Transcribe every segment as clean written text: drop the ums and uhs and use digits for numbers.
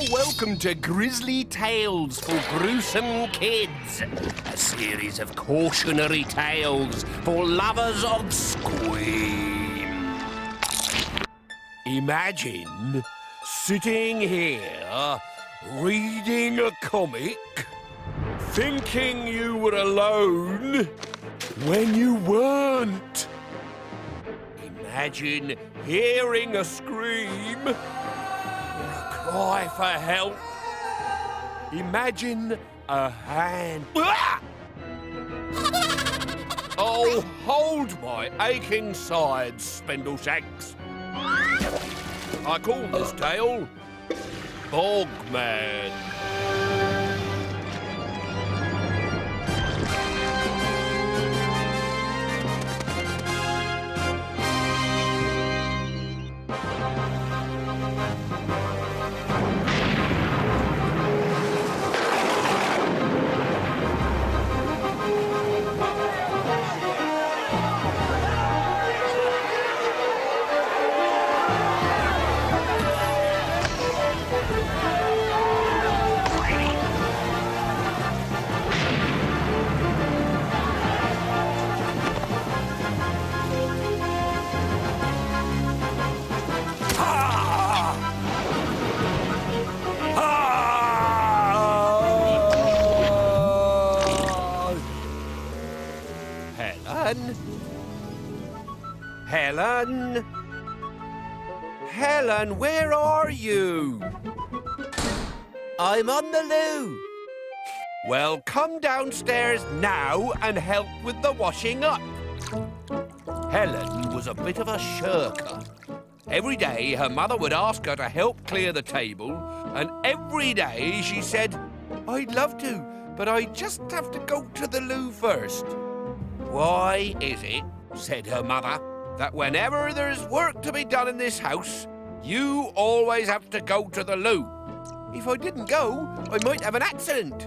welcome to Grizzly Tales for Gruesome Kids, a series of cautionary tales for lovers of scream. Imagine sitting here, reading a comic, thinking you were alone when you weren't. Imagine hearing a scream, or a cry for help. Imagine a hand. Oh, hold my aching sides, Spindleshanks. I call this tale Bogman. Helen? Helen, where are you? I'm on the loo. Well, come downstairs now and help with the washing up. Helen was a bit of a shirker. Every day her mother would ask her to help clear the table, and every day she said, "I'd love to, but I just have to go to the loo first." "Why is it," said her mother, "that whenever there's work to be done in this house, you always have to go to the loo? If I didn't go, I might have an accident."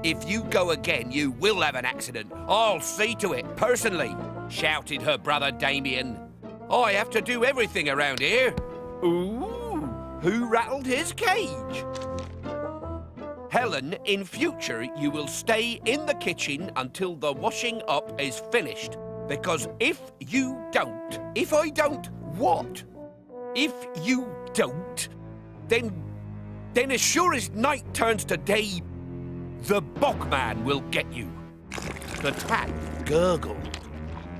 "If you go again, you will have an accident. I'll see to it, personally," shouted her brother Damien. "I have to do everything around here." Ooh, who rattled his cage? "Helen, in future, you will stay in the kitchen until the washing up is finished. Because if I don't, what? If you don't, then as sure as night turns to day, the Bogman will get you." The tap gurgled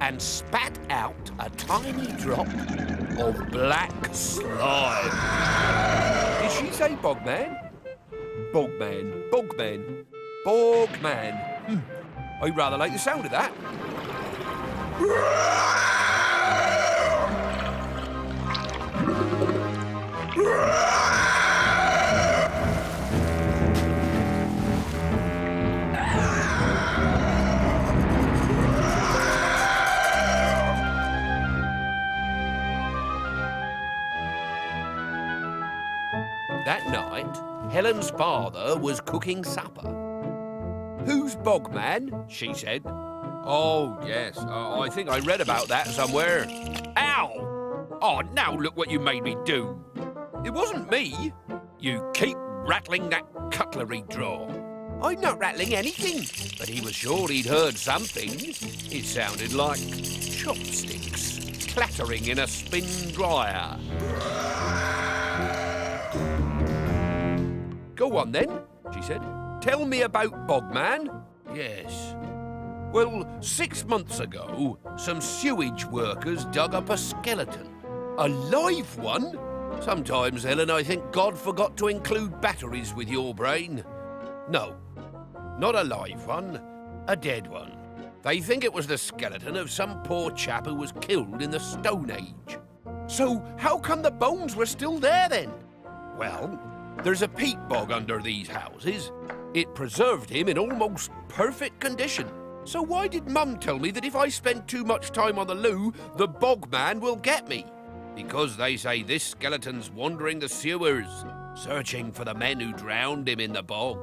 and spat out a tiny drop of black slime. Did she say Bogman? Bogman, Bogman, Bogman. I rather like the sound of that. That night, Helen's father was cooking supper. "Who's Bogman?" she said. "Oh, yes, I think I read about that somewhere." "Ow! Oh, now look what you made me do." "It wasn't me." "You keep rattling that cutlery drawer." "I'm not rattling anything." But he was sure he'd heard something. It sounded like chopsticks clattering in a spin dryer. "Go on, then," she said. "Tell me about Bogman." "Yes. Well, 6 months ago, some sewage workers dug up a skeleton. A live one? Sometimes, Helen, I think God forgot to include batteries with your brain. No, not a live one, a dead one. They think it was the skeleton of some poor chap who was killed in the Stone Age." "So how come the bones were still there, then?" "Well, there's a peat bog under these houses. It preserved him in almost perfect condition. So why did Mum tell me that if I spend too much time on the loo, the Bogman will get me? Because they say this skeleton's wandering the sewers, searching for the men who drowned him in the bog."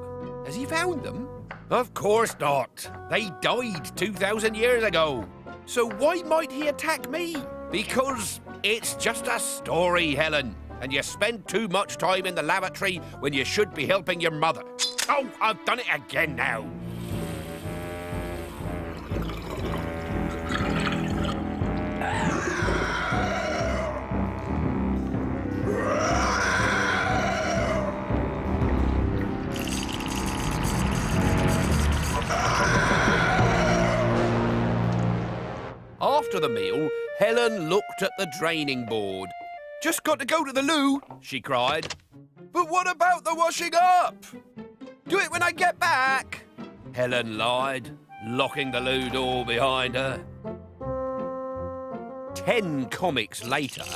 "Has he found them?" "Of course not. They died 2,000 years ago. So why might he attack me?" "Because it's just a story, Helen. and you spend too much time in the lavatory when you should be helping your mother. Oh, I've done it again now. After the meal, Helen looked at the draining board. "Just got to go to the loo," she cried. "But what about the washing up?" "Do it when I get back," Helen lied, locking the loo door behind her. 10 comics later,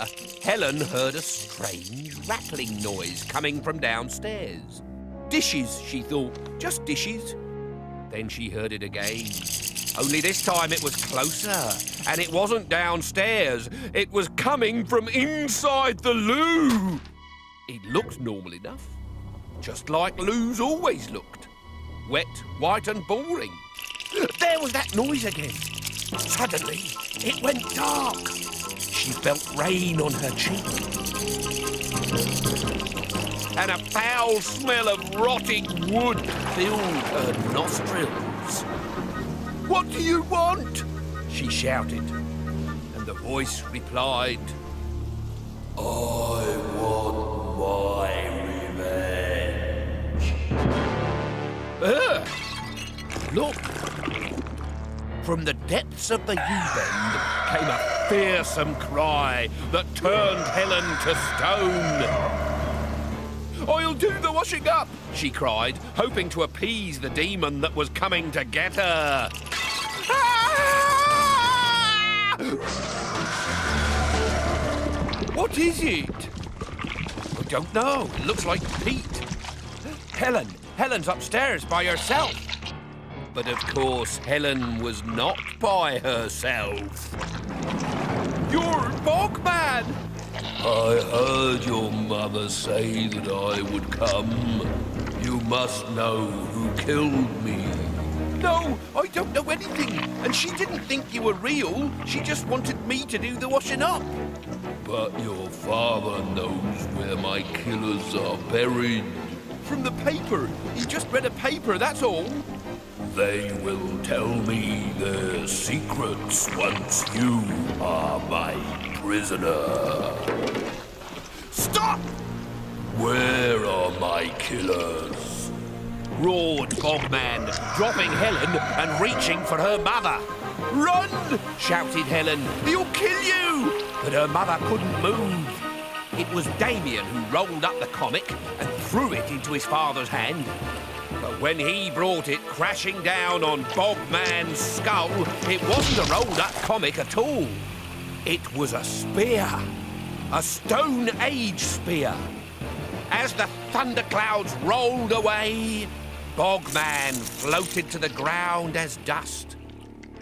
Helen heard a strange rattling noise coming from downstairs. Dishes, she thought, just dishes. Then she heard it again. Only this time it was closer, and it wasn't downstairs. It was coming from inside the loo. It looked normal enough, just like loos always looked. Wet, white and boring. There was that noise again. Suddenly, it went dark. She felt rain on her cheek. And a foul smell of rotting wood filled her nostrils. "What do you want?" she shouted. And the voice replied, "I want my revenge." Look! From the depths of the U-bend came a fearsome cry that turned Helen to stone. "I'll do the washing up," she cried, hoping to appease the demon that was coming to get her. Ah! What is it? I don't know. It looks like Pete. Helen's upstairs by herself. But of course, Helen was not by herself. "You're Bogman!" "I heard your mother say that I would come. You must know who killed me." "No, I don't know anything. And she didn't think you were real. She just wanted me to do the washing up." "But your father knows where my killers are buried." "From the paper. He just read a paper, that's all." "They will tell me their secrets once you are my prisoner." "Stop!" "Where are my killers?" roared Bogman, dropping Helen and reaching for her mother. "Run!" shouted Helen. "He'll kill you!" But her mother couldn't move. It was Damien who rolled up the comic and threw it into his father's hand. But when he brought it crashing down on Bogman's skull, it wasn't a rolled-up comic at all. It was a spear. A Stone Age spear. As the thunderclouds rolled away, Bogman floated to the ground as dust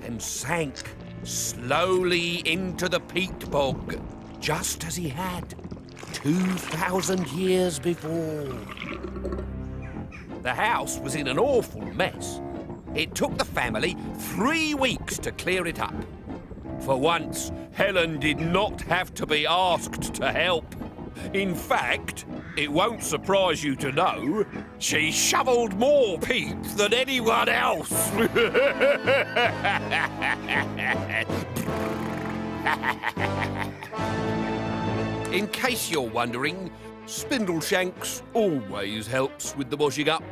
and sank slowly into the peat bog, just as he had 2,000 years before. The house was in an awful mess. It took the family 3 weeks to clear it up. For once, Helen did not have to be asked to help. In fact, it won't surprise you to know, she shoveled more peat than anyone else. In case you're wondering, Spindleshanks always helps with the washing up.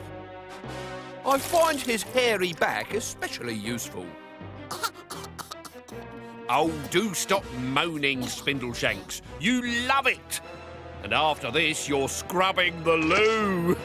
I find his hairy back especially useful. Oh, do stop moaning, Spindleshanks. You love it. And after this, you're scrubbing the loo.